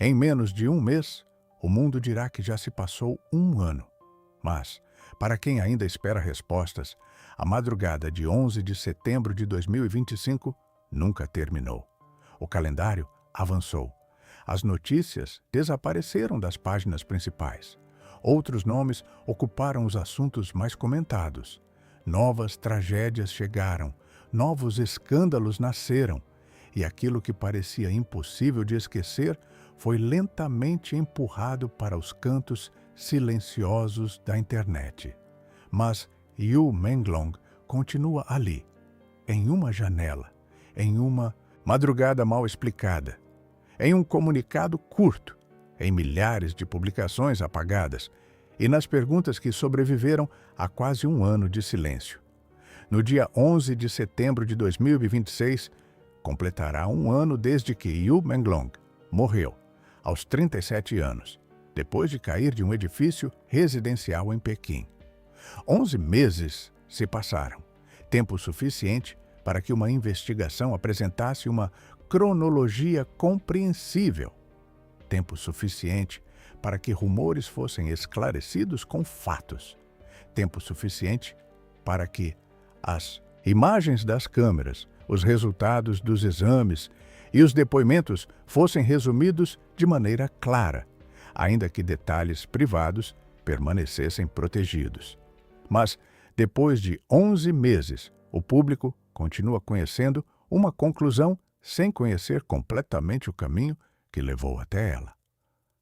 Em menos de um mês, o mundo dirá que já se passou um ano. Mas, para quem ainda espera respostas, a madrugada de 11 de setembro de 2025 nunca terminou. O calendário avançou. As notícias desapareceram das páginas principais. Outros nomes ocuparam os assuntos mais comentados. Novas tragédias chegaram, novos escândalos nasceram, e aquilo que parecia impossível de esquecer foi lentamente empurrado para os cantos silenciosos da internet. Mas Yu Menglong continua ali, em uma janela, em uma madrugada mal explicada, em um comunicado curto, em milhares de publicações apagadas e nas perguntas que sobreviveram a quase um ano de silêncio. No dia 11 de setembro de 2026, completará um ano desde que Yu Menglong morreu, aos 37 anos, depois de cair de um edifício residencial em Pequim. 11 meses se passaram, tempo suficiente para que uma investigação apresentasse uma cronologia compreensível. Tempo suficiente para que rumores fossem esclarecidos com fatos. Tempo suficiente para que as imagens das câmeras, os resultados dos exames e os depoimentos fossem resumidos de maneira clara, ainda que detalhes privados permanecessem protegidos. Mas, depois de 11 meses, o público continua conhecendo uma conclusão sem conhecer completamente o caminho que levou até ela.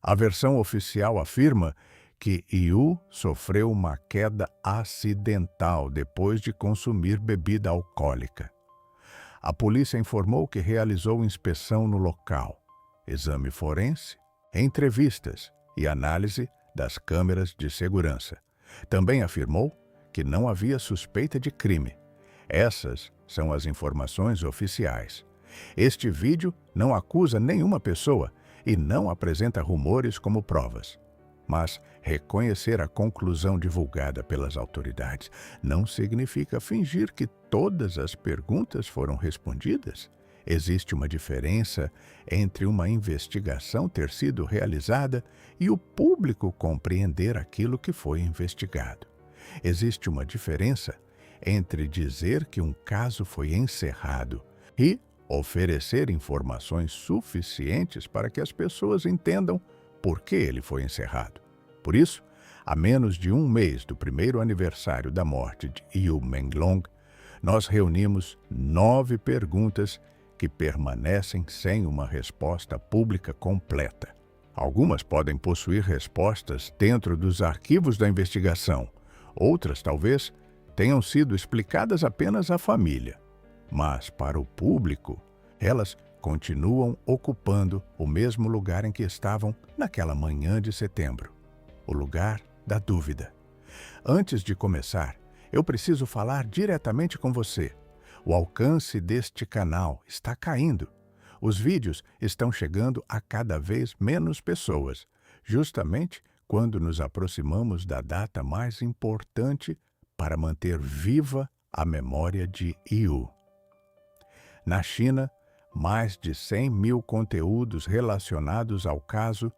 A versão oficial afirma que Yu sofreu uma queda acidental depois de consumir bebida alcoólica. A polícia informou que realizou inspeção no local, exame forense, entrevistas e análise das câmeras de segurança. Também afirmou que não havia suspeita de crime. Essas são as informações oficiais. Este vídeo não acusa nenhuma pessoa e não apresenta rumores como provas. Mas reconhecer a conclusão divulgada pelas autoridades não significa fingir que todas as perguntas foram respondidas. Existe uma diferença entre uma investigação ter sido realizada e o público compreender aquilo que foi investigado. Existe uma diferença entre dizer que um caso foi encerrado e oferecer informações suficientes para que as pessoas entendam por que ele foi encerrado. Por isso, a menos de um mês do primeiro aniversário da morte de Yu Menglong, nós reunimos 9 perguntas que permanecem sem uma resposta pública completa. Algumas podem possuir respostas dentro dos arquivos da investigação, outras talvez tenham sido explicadas apenas à família. Mas, para o público, elas continuam ocupando o mesmo lugar em que estavam naquela manhã de setembro, o lugar da dúvida. Antes de começar, eu preciso falar diretamente com você. O alcance deste canal está caindo. Os vídeos estão chegando a cada vez menos pessoas, justamente quando nos aproximamos da data mais importante para manter viva a memória de Yu. Na China, mais de 100 mil conteúdos relacionados ao caso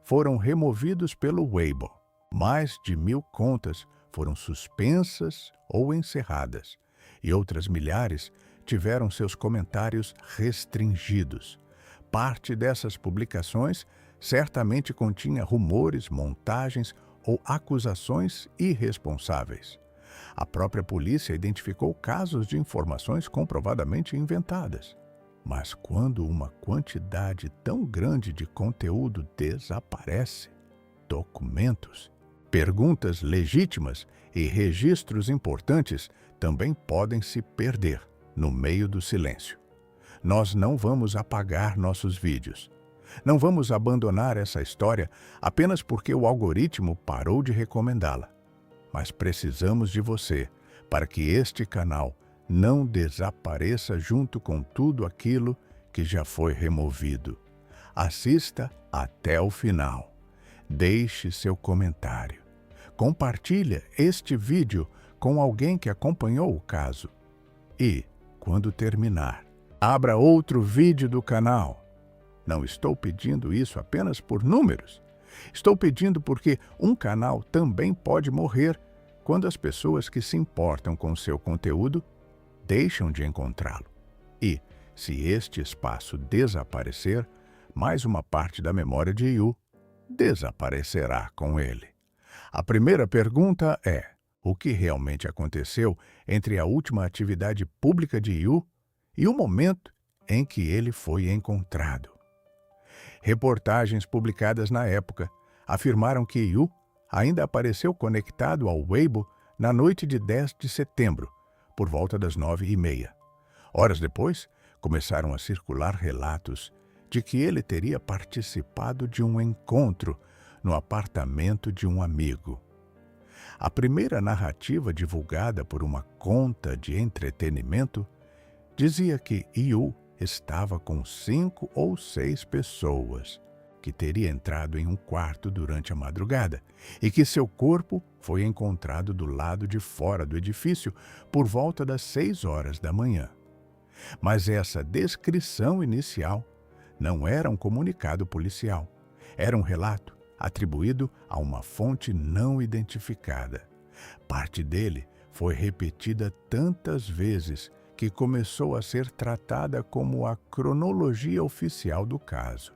foram removidos pelo Weibo. Mais de 1.000 contas foram suspensas ou encerradas, e outras milhares tiveram seus comentários restringidos. Parte dessas publicações certamente continha rumores, montagens ou acusações irresponsáveis. A própria polícia identificou casos de informações comprovadamente inventadas. Mas quando uma quantidade tão grande de conteúdo desaparece, documentos, perguntas legítimas e registros importantes também podem se perder no meio do silêncio. Nós não vamos apagar nossos vídeos. Não vamos abandonar essa história apenas porque o algoritmo parou de recomendá-la. Mas precisamos de você para que este canal não desapareça junto com tudo aquilo que já foi removido. Assista até o final. Deixe seu comentário. Compartilhe este vídeo com alguém que acompanhou o caso. E, quando terminar, abra outro vídeo do canal. Não estou pedindo isso apenas por números. Estou pedindo porque um canal também pode morrer quando as pessoas que se importam com seu conteúdo deixam de encontrá-lo. E, se este espaço desaparecer, mais uma parte da memória de Yu desaparecerá com ele. A primeira pergunta é: o que realmente aconteceu entre a última atividade pública de Yu e o momento em que ele foi encontrado? Reportagens publicadas na época afirmaram que Yu ainda apareceu conectado ao Weibo na noite de 10 de setembro, por volta das 9h30. Horas depois, começaram a circular relatos de que ele teria participado de um encontro no apartamento de um amigo. A primeira narrativa divulgada por uma conta de entretenimento dizia que Yu estava com 5 ou 6 pessoas, que teria entrado em um quarto durante a madrugada e que seu corpo foi encontrado do lado de fora do edifício por volta das 6 horas da manhã. Mas essa descrição inicial não era um comunicado policial. Era um relato atribuído a uma fonte não identificada. Parte dele foi repetida tantas vezes que começou a ser tratada como a cronologia oficial do caso.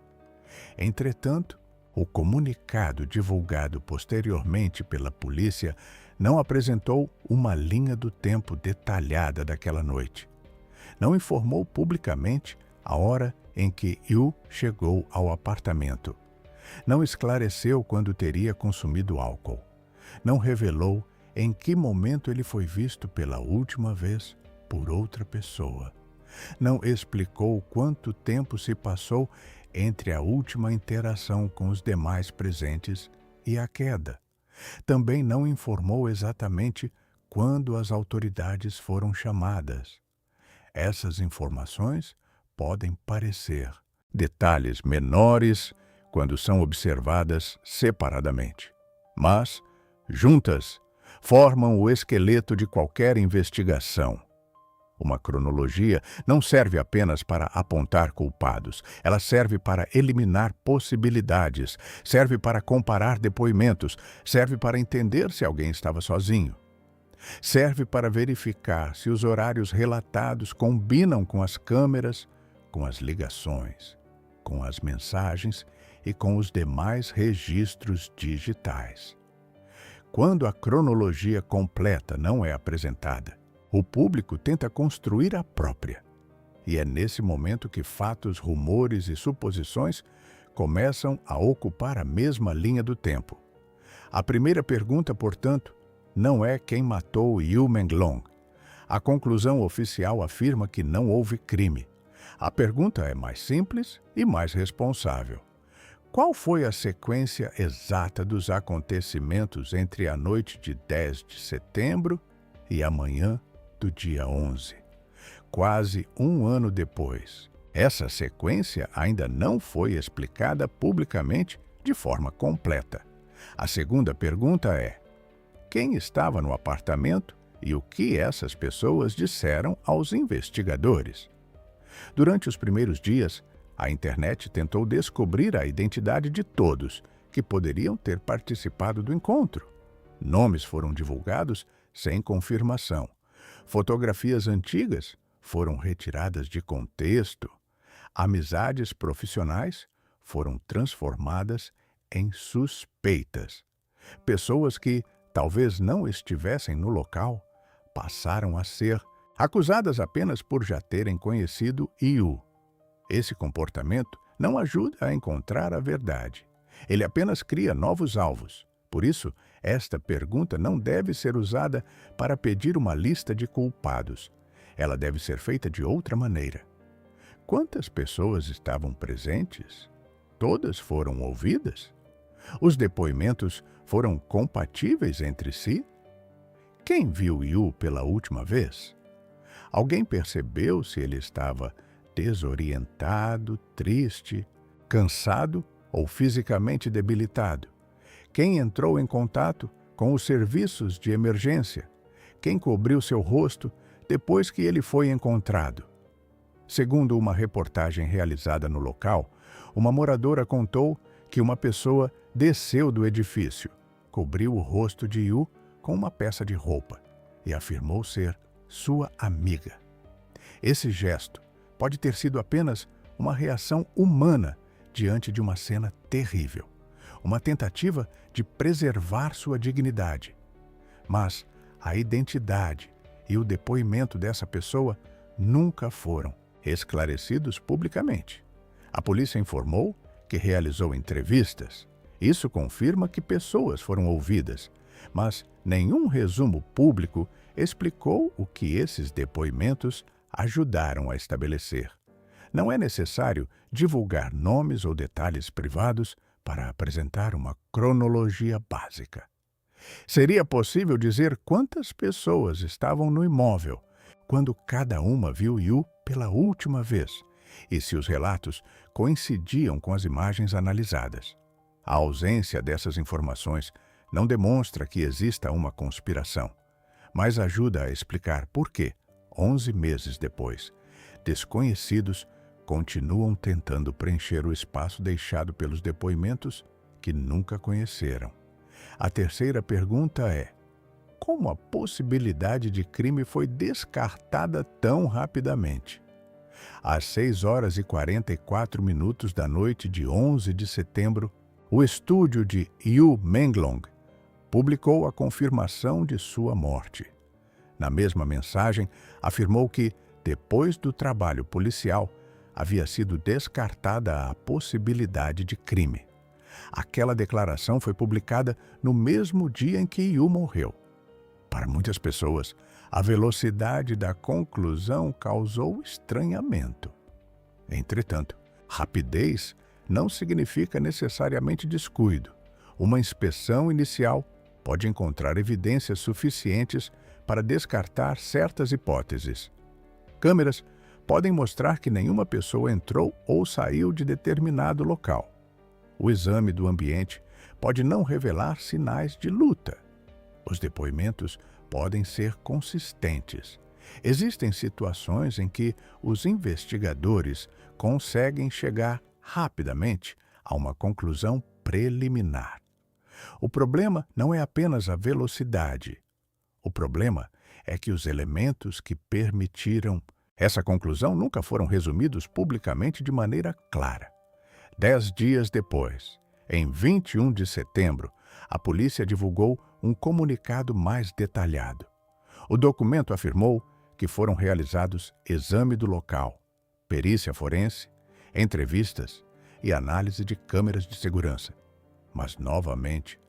Entretanto, o comunicado divulgado posteriormente pela polícia não apresentou uma linha do tempo detalhada daquela noite. Não informou publicamente a hora em que Yu chegou ao apartamento. Não esclareceu quando teria consumido álcool. Não revelou em que momento ele foi visto pela última vez por outra pessoa. Não explicou quanto tempo se passou entre a última interação com os demais presentes e a queda. Também não informou exatamente quando as autoridades foram chamadas. Essas informações podem parecer detalhes menores quando são observadas separadamente, mas, juntas, formam o esqueleto de qualquer investigação. Uma cronologia não serve apenas para apontar culpados, ela serve para eliminar possibilidades, serve para comparar depoimentos, serve para entender se alguém estava sozinho. Serve para verificar se os horários relatados combinam com as câmeras, com as ligações, com as mensagens e com os demais registros digitais. Quando a cronologia completa não é apresentada, o público tenta construir a própria. E é nesse momento que fatos, rumores e suposições começam a ocupar a mesma linha do tempo. A primeira pergunta, portanto, não é quem matou Yu Menglong. A conclusão oficial afirma que não houve crime. A pergunta é mais simples e mais responsável. Qual foi a sequência exata dos acontecimentos entre a noite de 10 de setembro e a manhã do dia 11? Quase um ano depois, essa sequência ainda não foi explicada publicamente de forma completa. A segunda pergunta é: quem estava no apartamento e o que essas pessoas disseram aos investigadores? Durante os primeiros dias, a internet tentou descobrir a identidade de todos que poderiam ter participado do encontro. Nomes foram divulgados sem confirmação. Fotografias antigas foram retiradas de contexto. Amizades profissionais foram transformadas em suspeitas. Pessoas que talvez não estivessem no local passaram a ser acusadas apenas por já terem conhecido Yu. Esse comportamento não ajuda a encontrar a verdade. Ele apenas cria novos alvos. Por isso, esta pergunta não deve ser usada para pedir uma lista de culpados. Ela deve ser feita de outra maneira. Quantas pessoas estavam presentes? Todas foram ouvidas? Os depoimentos foram compatíveis entre si? Quem viu Yu pela última vez? Alguém percebeu se ele estava desorientado, triste, cansado ou fisicamente debilitado? Quem entrou em contato com os serviços de emergência? Quem cobriu seu rosto depois que ele foi encontrado? Segundo uma reportagem realizada no local, Uma moradora contou que uma pessoa desceu do edifício, cobriu o rosto de Yu com uma peça de roupa e afirmou ser sua amiga. Esse gesto pode ter sido apenas uma reação humana diante de uma cena terrível, uma tentativa de preservar sua dignidade. Mas a identidade e o depoimento dessa pessoa nunca foram esclarecidos publicamente. A polícia informou que realizou entrevistas. Isso confirma que pessoas foram ouvidas, mas nenhum resumo público explicou o que esses depoimentos ajudaram a estabelecer. Não é necessário divulgar nomes ou detalhes privados para apresentar uma cronologia básica. Seria possível dizer quantas pessoas estavam no imóvel quando cada uma viu Yu pela última vez e se os relatos coincidiam com as imagens analisadas. A ausência dessas informações não demonstra que exista uma conspiração, mas ajuda a explicar por que, 11 meses depois, desconhecidos continuam tentando preencher o espaço deixado pelos depoimentos que nunca conheceram. A terceira pergunta é: como a possibilidade de crime foi descartada tão rapidamente? Às 6h44 da noite de 11 de setembro, o estúdio de Yu Menglong publicou a confirmação de sua morte. Na mesma mensagem, afirmou que, depois do trabalho policial, havia sido descartada a possibilidade de crime. Aquela declaração foi publicada no mesmo dia em que Yu morreu. Para muitas pessoas, a velocidade da conclusão causou estranhamento. Entretanto, rapidez não significa necessariamente descuido. Uma inspeção inicial pode encontrar evidências suficientes para descartar certas hipóteses. Câmeras podem mostrar que nenhuma pessoa entrou ou saiu de determinado local. O exame do ambiente pode não revelar sinais de luta. Os depoimentos podem ser consistentes. Existem situações em que os investigadores conseguem chegar rapidamente a uma conclusão preliminar. O problema não é apenas a velocidade. O problema é que os elementos que permitiram essa conclusão nunca foram resumidos publicamente de maneira clara. 10 dias depois, em 21 de setembro, a polícia divulgou um comunicado mais detalhado. O documento afirmou que foram realizados exame do local, perícia forense, entrevistas e análise de câmeras de segurança. Mas, novamente,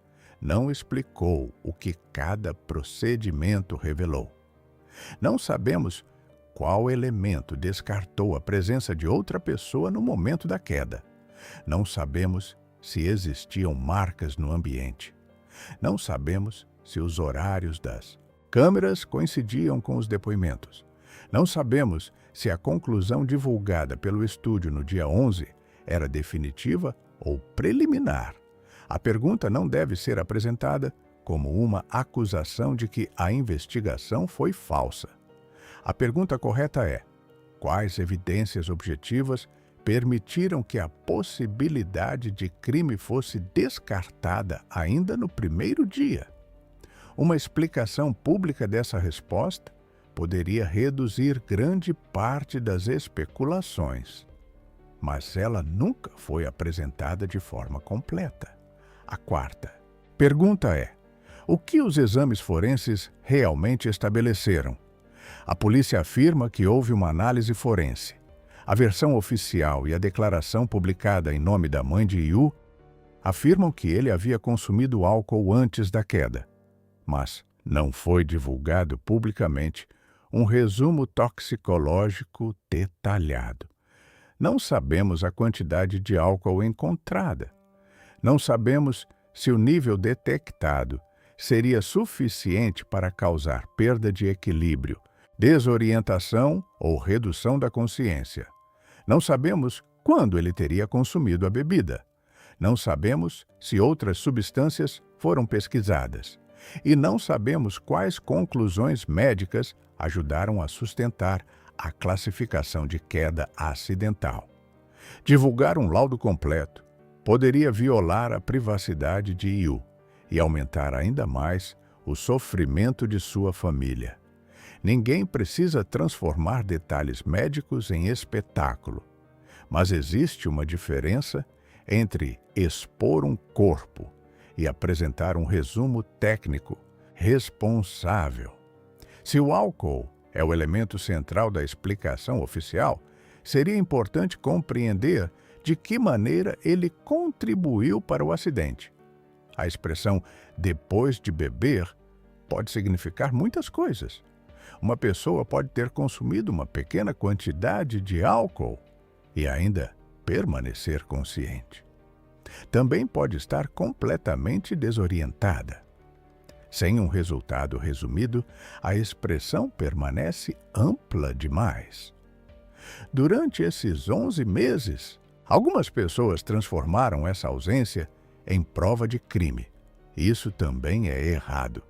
não explicou o que cada procedimento revelou. Não sabemos qual elemento descartou a presença de outra pessoa no momento da queda. Não sabemos se existiam marcas no ambiente. Não sabemos se os horários das câmeras coincidiam com os depoimentos. Não sabemos se a conclusão divulgada pelo estúdio no dia 11 era definitiva ou preliminar. A pergunta não deve ser apresentada como uma acusação de que a investigação foi falsa. A pergunta correta é: quais evidências objetivas permitiram que a possibilidade de crime fosse descartada ainda no primeiro dia? Uma explicação pública dessa resposta poderia reduzir grande parte das especulações, mas ela nunca foi apresentada de forma completa. A quarta pergunta é: o que os exames forenses realmente estabeleceram? A polícia afirma que houve uma análise forense. A versão oficial e a declaração publicada em nome da mãe de Yu afirmam que ele havia consumido álcool antes da queda. Mas não foi divulgado publicamente um resumo toxicológico detalhado. Não sabemos a quantidade de álcool encontrada. Não sabemos se o nível detectado seria suficiente para causar perda de equilíbrio, desorientação ou redução da consciência. Não sabemos quando ele teria consumido a bebida. Não sabemos se outras substâncias foram pesquisadas. E não sabemos quais conclusões médicas ajudaram a sustentar a classificação de queda acidental. Divulgar um laudo completo poderia violar a privacidade de Yu e aumentar ainda mais o sofrimento de sua família. Ninguém precisa transformar detalhes médicos em espetáculo, mas existe uma diferença entre expor um corpo e apresentar um resumo técnico responsável. Se o álcool é o elemento central da explicação oficial, seria importante compreender de que maneira ele contribuiu para o acidente. A expressão "depois de beber" pode significar muitas coisas. Uma pessoa pode ter consumido uma pequena quantidade de álcool e ainda permanecer consciente. Também pode estar completamente desorientada. Sem um resultado resumido, a expressão permanece ampla demais. Durante esses 11 meses, algumas pessoas transformaram essa ausência em prova de crime. Isso também é errado.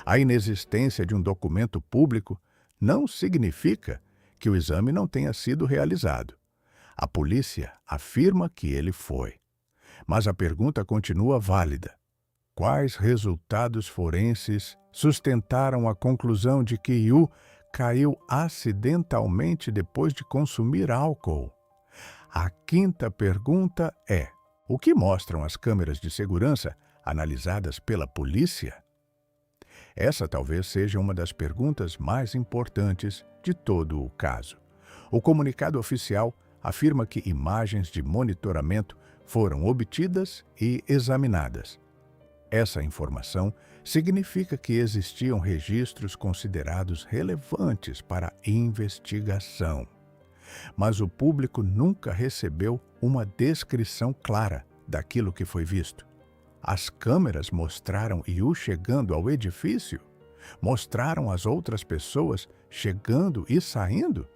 A inexistência de um documento público não significa que o exame não tenha sido realizado. A polícia afirma que ele foi. Mas a pergunta continua válida. Quais resultados forenses sustentaram a conclusão de que Yu caiu acidentalmente depois de consumir álcool? A quinta pergunta é: o que mostram as câmeras de segurança analisadas pela polícia? Essa talvez seja uma das perguntas mais importantes de todo o caso. O comunicado oficial afirma que imagens de monitoramento foram obtidas e examinadas. Essa informação significa que existiam registros considerados relevantes para a investigação. Mas o público nunca recebeu uma descrição clara daquilo que foi visto. As câmeras mostraram Yu chegando ao edifício? Mostraram as outras pessoas chegando e saindo?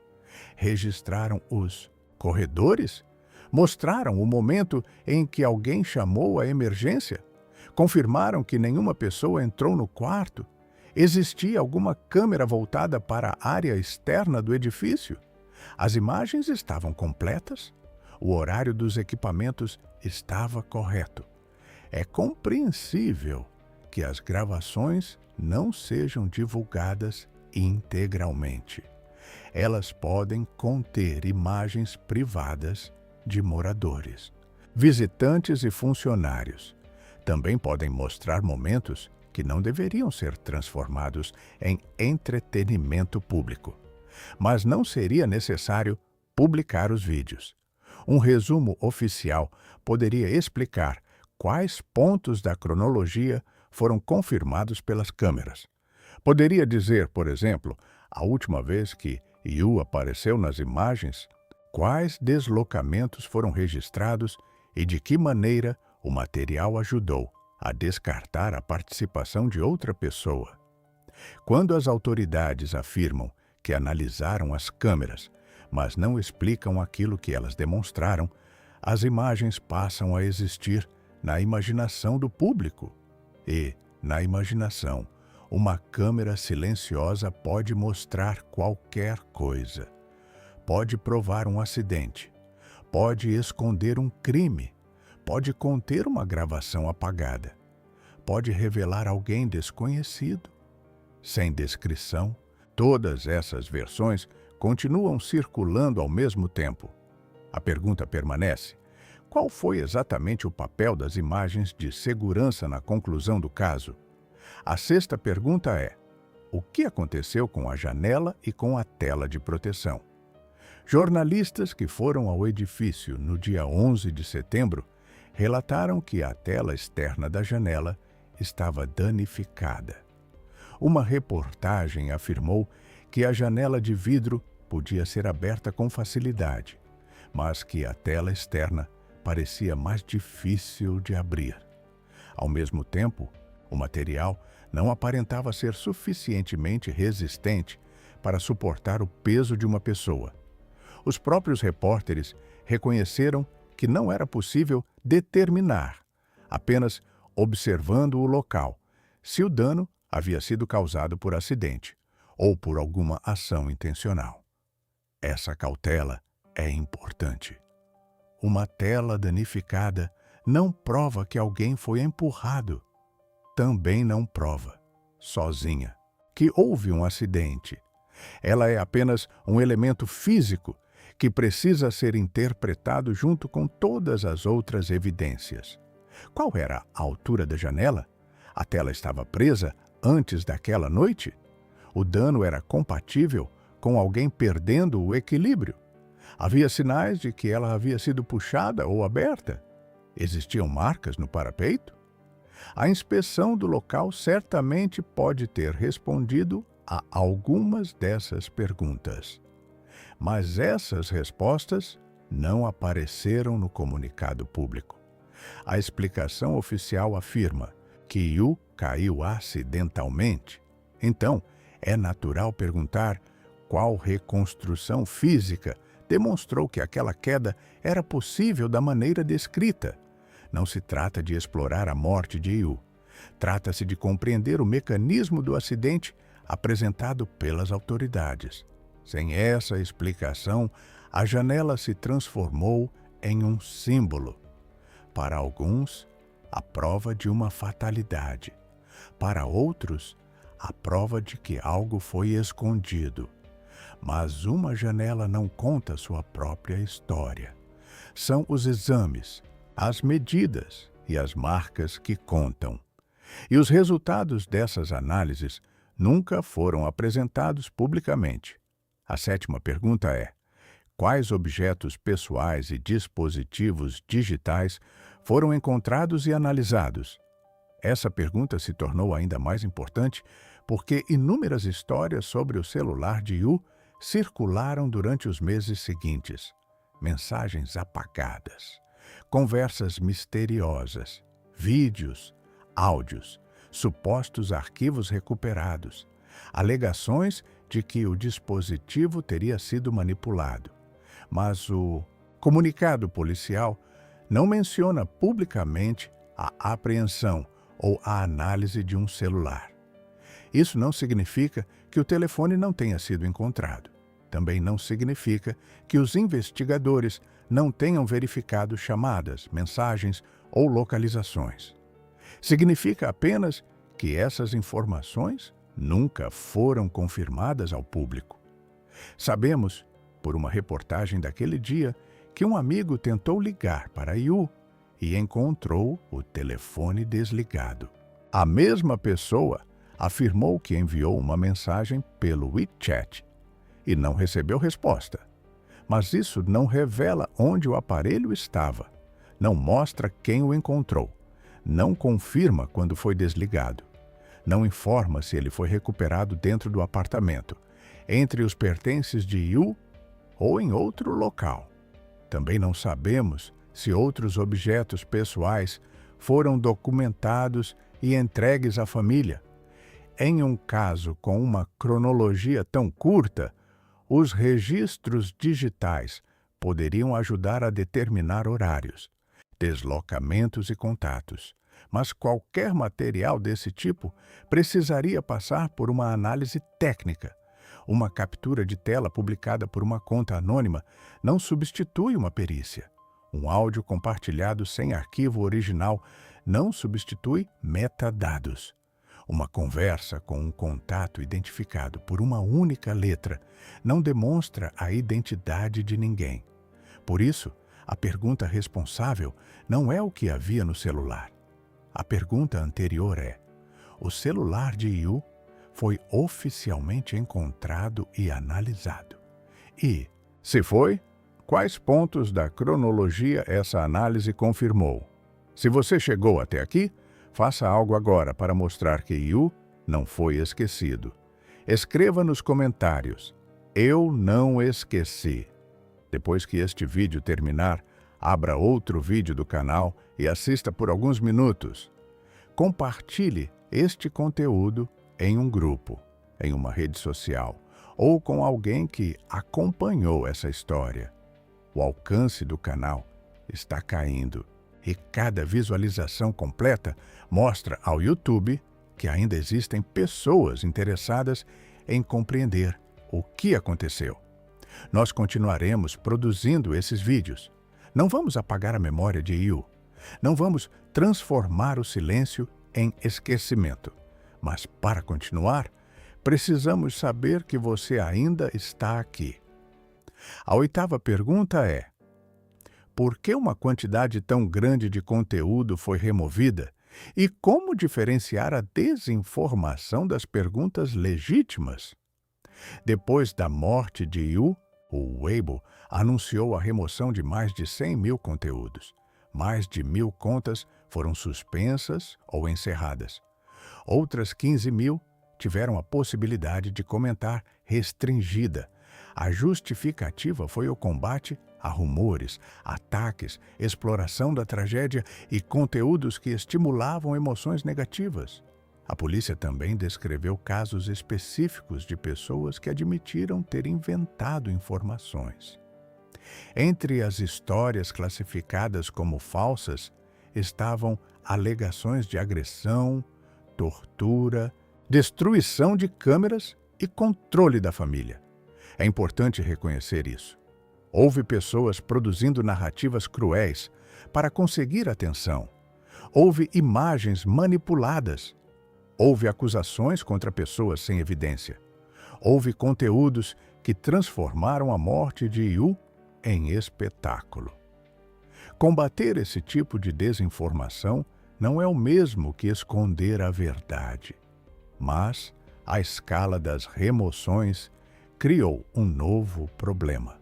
Registraram os corredores? Mostraram o momento em que alguém chamou a emergência? Confirmaram que nenhuma pessoa entrou no quarto? Existia alguma câmera voltada para a área externa do edifício? As imagens estavam completas? O horário dos equipamentos estava correto? É compreensível que as gravações não sejam divulgadas integralmente. Elas podem conter imagens privadas de moradores, visitantes e funcionários. Também podem mostrar momentos que não deveriam ser transformados em entretenimento público. Mas não seria necessário publicar os vídeos. Um resumo oficial poderia explicar quais pontos da cronologia foram confirmados pelas câmeras. Poderia dizer, por exemplo, a última vez que Yu apareceu nas imagens, quais deslocamentos foram registrados e de que maneira o material ajudou a descartar a participação de outra pessoa. Quando as autoridades afirmam que analisaram as câmeras, mas não explicam aquilo que elas demonstraram, as imagens passam a existir na imaginação do público. E, na imaginação, uma câmera silenciosa pode mostrar qualquer coisa. Pode provar um acidente, pode esconder um crime, pode conter uma gravação apagada, pode revelar alguém desconhecido. Sem descrição, todas essas versões continuam circulando ao mesmo tempo. A pergunta permanece: qual foi exatamente o papel das imagens de segurança na conclusão do caso? A sexta pergunta é: o que aconteceu com a janela e com a tela de proteção? Jornalistas que foram ao edifício no dia 11 de setembro relataram que a tela externa da janela estava danificada. Uma reportagem afirmou que a janela de vidro podia ser aberta com facilidade, mas que a tela externa parecia mais difícil de abrir. Ao mesmo tempo, o material não aparentava ser suficientemente resistente para suportar o peso de uma pessoa. Os próprios repórteres reconheceram que não era possível determinar, apenas observando o local, se o dano havia sido causado por acidente ou por alguma ação intencional. Essa cautela é importante. Uma tela danificada não prova que alguém foi empurrado. Também não prova, sozinha, que houve um acidente. Ela é apenas um elemento físico que precisa ser interpretado junto com todas as outras evidências. Qual era a altura da janela? A tela estava presa antes daquela noite? O dano era compatível com alguém perdendo o equilíbrio? Havia sinais de que ela havia sido puxada ou aberta? Existiam marcas no parapeito? A inspeção do local certamente pode ter respondido a algumas dessas perguntas. Mas essas respostas não apareceram no comunicado público. A explicação oficial afirma que Yu caiu acidentalmente. Então, é natural perguntar qual reconstrução física demonstrou que aquela queda era possível da maneira descrita. Não se trata de explorar a morte de Yu. Trata-se de compreender o mecanismo do acidente apresentado pelas autoridades. Sem essa explicação, a janela se transformou em um símbolo. Para alguns, a prova de uma fatalidade. Para outros, a prova de que algo foi escondido. Mas uma janela não conta sua própria história. São os exames, as medidas e as marcas que contam. E os resultados dessas análises nunca foram apresentados publicamente. A sétima pergunta é: quais objetos pessoais e dispositivos digitais foram encontrados e analisados? Essa pergunta se tornou ainda mais importante porque inúmeras histórias sobre o celular de Yu circularam durante os meses seguintes. Mensagens apagadas, conversas misteriosas, vídeos, áudios, supostos arquivos recuperados, alegações de que o dispositivo teria sido manipulado. Mas o comunicado policial não menciona publicamente a apreensão ou a análise de um celular. Isso não significa que o telefone não tenha sido encontrado. Também não significa que os investigadores não tenham verificado chamadas, mensagens ou localizações. Significa apenas que essas informações nunca foram confirmadas ao público. Sabemos, por uma reportagem daquele dia, que um amigo tentou ligar para Yu e encontrou o telefone desligado. A mesma pessoa afirmou que enviou uma mensagem pelo WeChat e não recebeu resposta. Mas isso não revela onde o aparelho estava, não mostra quem o encontrou, não confirma quando foi desligado, não informa se ele foi recuperado dentro do apartamento, entre os pertences de Yu ou em outro local. Também não sabemos se outros objetos pessoais foram documentados e entregues à família. Em um caso com uma cronologia tão curta, os registros digitais poderiam ajudar a determinar horários, deslocamentos e contatos, mas qualquer material desse tipo precisaria passar por uma análise técnica. Uma captura de tela publicada por uma conta anônima não substitui uma perícia. Um áudio compartilhado sem arquivo original não substitui metadados. Uma conversa com um contato identificado por uma única letra não demonstra a identidade de ninguém. Por isso, a pergunta responsável não é o que havia no celular. A pergunta anterior é: o celular de Yu foi oficialmente encontrado e analisado? E, se foi, quais pontos da cronologia essa análise confirmou? Se você chegou até aqui, faça algo agora para mostrar que Yu não foi esquecido. Escreva nos comentários: eu não esqueci. Depois que este vídeo terminar, abra outro vídeo do canal e assista por alguns minutos. Compartilhe este conteúdo em um grupo, em uma rede social ou com alguém que acompanhou essa história. O alcance do canal está caindo e cada visualização completa mostra ao YouTube que ainda existem pessoas interessadas em compreender o que aconteceu. Nós continuaremos produzindo esses vídeos. Não vamos apagar a memória de Yu. Não vamos transformar o silêncio em esquecimento. Mas, para continuar, precisamos saber que você ainda está aqui. A 8ª pergunta é: por que uma quantidade tão grande de conteúdo foi removida? E como diferenciar a desinformação das perguntas legítimas? Depois da morte de Yu, o Weibo anunciou a remoção de mais de 100 mil conteúdos. Mais de 1.000 contas foram suspensas ou encerradas. Outras 15 mil tiveram a possibilidade de comentar restringida. A justificativa foi o combate a rumores, ataques, exploração da tragédia e conteúdos que estimulavam emoções negativas. A polícia também descreveu casos específicos de pessoas que admitiram ter inventado informações. Entre as histórias classificadas como falsas estavam alegações de agressão, tortura, destruição de câmeras e controle da família. É importante reconhecer isso. Houve pessoas produzindo narrativas cruéis para conseguir atenção. Houve imagens manipuladas. Houve acusações contra pessoas sem evidência. Houve conteúdos que transformaram a morte de Yu em espetáculo. Combater esse tipo de desinformação não é o mesmo que esconder a verdade. Mas a escala das remoções criou um novo problema.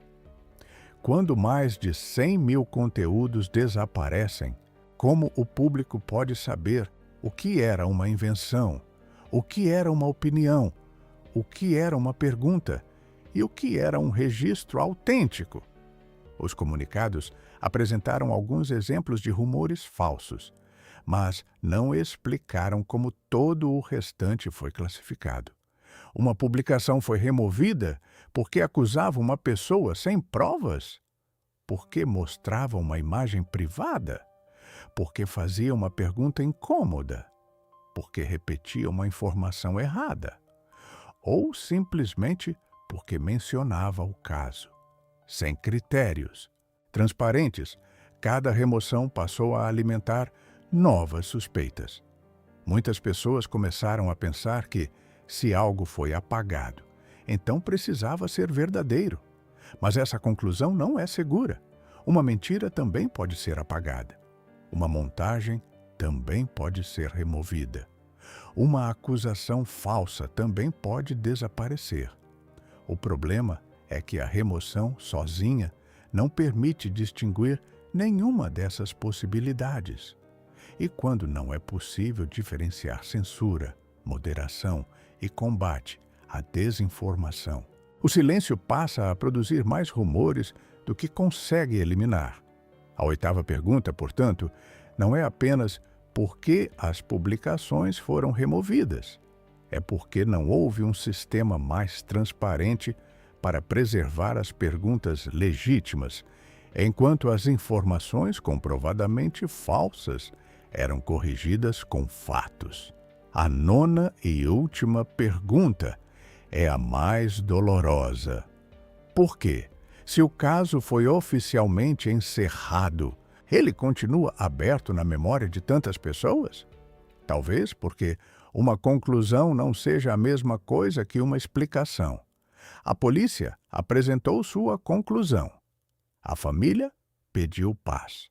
Quando mais de 100 mil conteúdos desaparecem, como o público pode saber o que era uma invenção, o que era uma opinião, o que era uma pergunta e o que era um registro autêntico? Os comunicados apresentaram alguns exemplos de rumores falsos, mas não explicaram como todo o restante foi classificado. Uma publicação foi removida porque acusava uma pessoa sem provas? Porque mostrava uma imagem privada? Porque fazia uma pergunta incômoda? Porque repetia uma informação errada? Ou simplesmente porque mencionava o caso? Sem critérios transparentes, cada remoção passou a alimentar novas suspeitas. Muitas pessoas começaram a pensar que, se algo foi apagado, então precisava ser verdadeiro. Mas essa conclusão não é segura. Uma mentira também pode ser apagada. Uma montagem também pode ser removida. Uma acusação falsa também pode desaparecer. O problema é que a remoção sozinha não permite distinguir nenhuma dessas possibilidades. E quando não é possível diferenciar censura, moderação e combate à desinformação, o silêncio passa a produzir mais rumores do que consegue eliminar. A 8ª pergunta, portanto, não é apenas por que as publicações foram removidas. É porque não houve um sistema mais transparente para preservar as perguntas legítimas, enquanto as informações comprovadamente falsas eram corrigidas com fatos. A 9ª e última pergunta é a mais dolorosa. Por quê? Se o caso foi oficialmente encerrado, ele continua aberto na memória de tantas pessoas? Talvez porque uma conclusão não seja a mesma coisa que uma explicação. A polícia apresentou sua conclusão. A família pediu paz.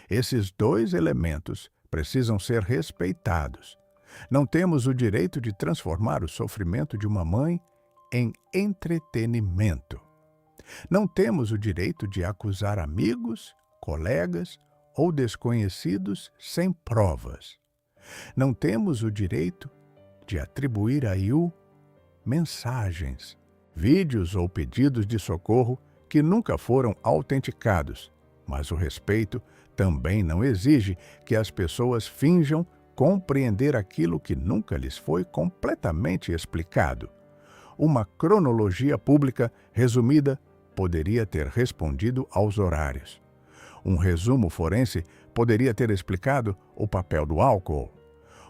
Esses dois elementos precisam ser respeitados. Não temos o direito de transformar o sofrimento de uma mãe em entretenimento. Não temos o direito de acusar amigos, colegas ou desconhecidos sem provas. Não temos o direito de atribuir a Yu mensagens, vídeos ou pedidos de socorro que nunca foram autenticados, mas o respeito também não exige que as pessoas finjam compreender aquilo que nunca lhes foi completamente explicado. Uma cronologia pública resumida poderia ter respondido aos horários. Um resumo forense poderia ter explicado o papel do álcool.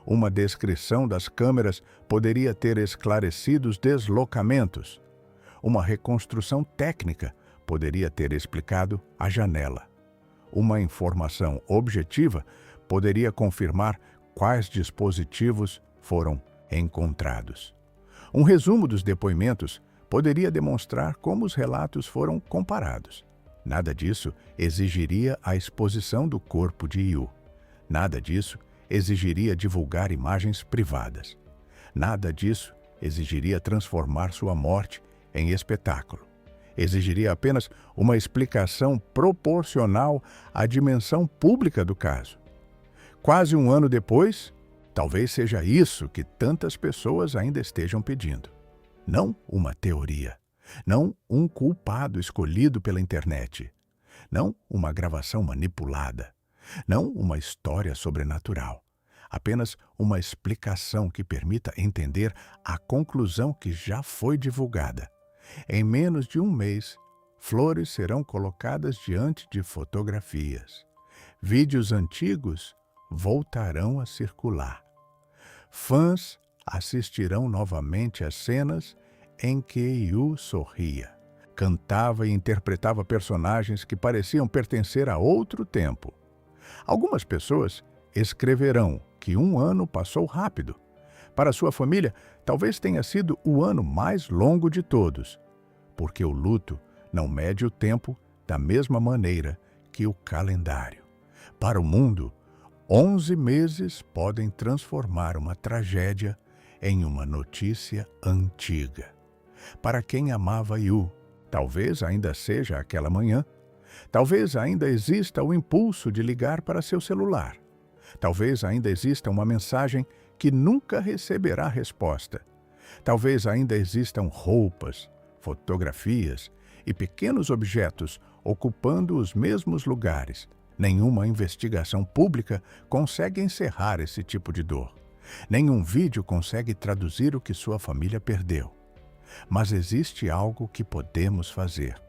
Uma descrição das câmeras poderia ter esclarecido os deslocamentos. Uma reconstrução técnica poderia ter explicado a janela. uma informação objetiva poderia confirmar quais dispositivos foram encontrados. Um resumo dos depoimentos poderia demonstrar como os relatos foram comparados. Nada disso exigiria a exposição do corpo de Yu. Nada disso exigiria divulgar imagens privadas. Nada disso exigiria transformar sua morte em espetáculo. Exigiria apenas uma explicação proporcional à dimensão pública do caso. Quase um ano depois, talvez seja isso que tantas pessoas ainda estejam pedindo. Não uma teoria. Não um culpado escolhido pela internet. Não uma gravação manipulada. Não uma história sobrenatural. Apenas uma explicação que permita entender a conclusão que já foi divulgada. Em menos de um mês, flores serão colocadas diante de fotografias. Vídeos antigos voltarão a circular. Fãs assistirão novamente às cenas em que Yu sorria, cantava e interpretava personagens que pareciam pertencer a outro tempo. Algumas pessoas escreverão que um ano passou rápido. Para sua família, talvez tenha sido o ano mais longo de todos, porque o luto não mede o tempo da mesma maneira que o calendário. Para o mundo, 11 meses podem transformar uma tragédia em uma notícia antiga. Para quem amava Yu, talvez ainda seja aquela manhã. Talvez ainda exista o impulso de ligar para seu celular. Talvez ainda exista uma mensagem que nunca receberá resposta. Talvez ainda existam roupas, fotografias e pequenos objetos ocupando os mesmos lugares. Nenhuma investigação pública consegue encerrar esse tipo de dor. Nenhum vídeo consegue traduzir o que sua família perdeu. Mas existe algo que podemos fazer.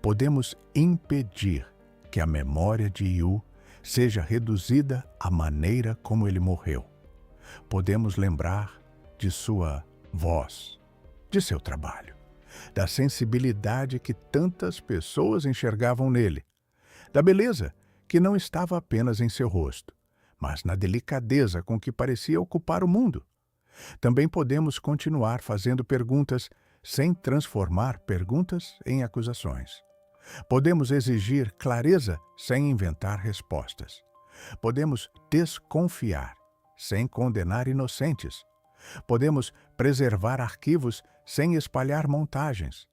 Podemos impedir que a memória de Yu seja reduzida à maneira como ele morreu. Podemos lembrar de sua voz, de seu trabalho, da sensibilidade que tantas pessoas enxergavam nele, da beleza que não estava apenas em seu rosto, mas na delicadeza com que parecia ocupar o mundo. Também podemos continuar fazendo perguntas sem transformar perguntas em acusações. Podemos exigir clareza sem inventar respostas. Podemos desconfiar sem condenar inocentes. Podemos preservar arquivos sem espalhar montagens.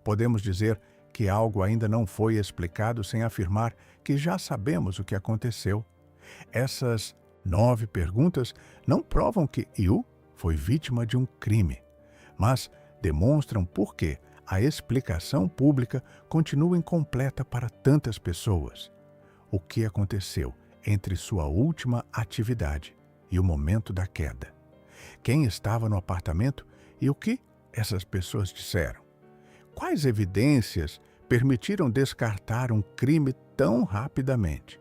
Podemos dizer que algo ainda não foi explicado sem afirmar que já sabemos o que aconteceu. Essas 9 perguntas não provam que Yu foi vítima de um crime, mas demonstram por que a explicação pública continua incompleta para tantas pessoas. O que aconteceu entre sua última atividade e o momento da queda? Quem estava no apartamento e o que essas pessoas disseram? Quais evidências permitiram descartar um crime tão rapidamente?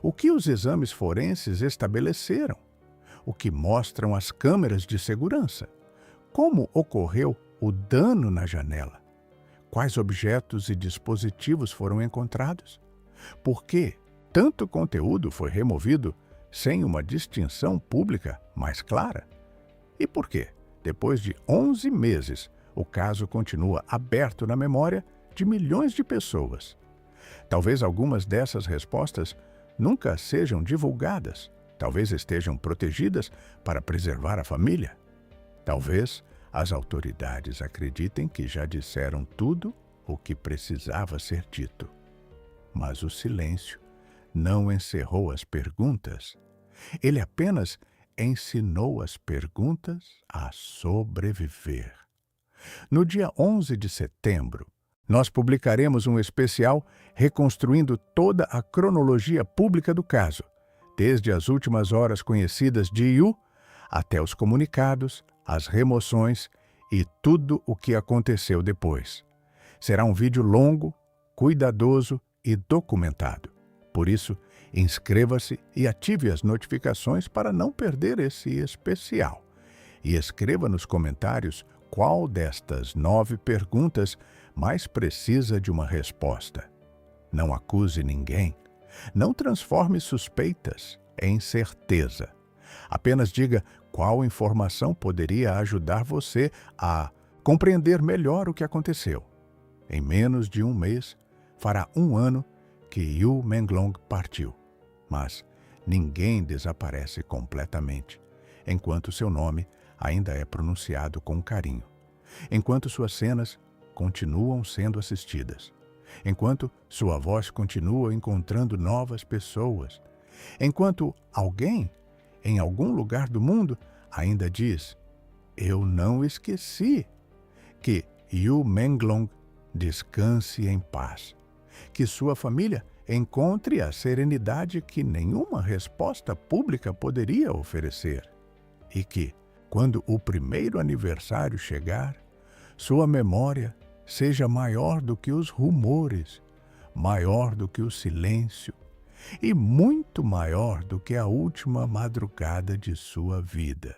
O que os exames forenses estabeleceram? O que mostram as câmeras de segurança? Como ocorreu o dano na janela? Quais objetos e dispositivos foram encontrados? Por que tanto conteúdo foi removido sem uma distinção pública mais clara? E por que, depois de 11 meses, o caso continua aberto na memória de milhões de pessoas? Talvez algumas dessas respostas nunca sejam divulgadas. Talvez estejam protegidas para preservar a família. Talvez as autoridades acreditem que já disseram tudo o que precisava ser dito. Mas o silêncio não encerrou as perguntas. Ele apenas ensinou as perguntas a sobreviver. No dia 11 de setembro, nós publicaremos um especial reconstruindo toda a cronologia pública do caso, desde as últimas horas conhecidas de Yu até os comunicados, as remoções e tudo o que aconteceu depois. Será um vídeo longo, cuidadoso e documentado. Por isso, inscreva-se e ative as notificações para não perder esse especial. E escreva nos comentários qual destas 9 perguntas mais precisa de uma resposta. Não acuse ninguém Não transforme suspeitas em certeza. Apenas diga qual informação poderia ajudar você a compreender melhor o que aconteceu. Em menos de um mês, fará um ano que Yu Menglong partiu. Mas ninguém desaparece completamente, enquanto seu nome ainda é pronunciado com carinho, enquanto suas cenas continuam sendo assistidas, enquanto sua voz continua encontrando novas pessoas, enquanto alguém, em algum lugar do mundo, ainda diz: "Eu não esqueci", que Yu Menglong descanse em paz, que sua família encontre a serenidade que nenhuma resposta pública poderia oferecer, e que, quando o primeiro aniversário chegar, sua memória seja maior do que os rumores, maior do que o silêncio e muito maior do que a última madrugada de sua vida.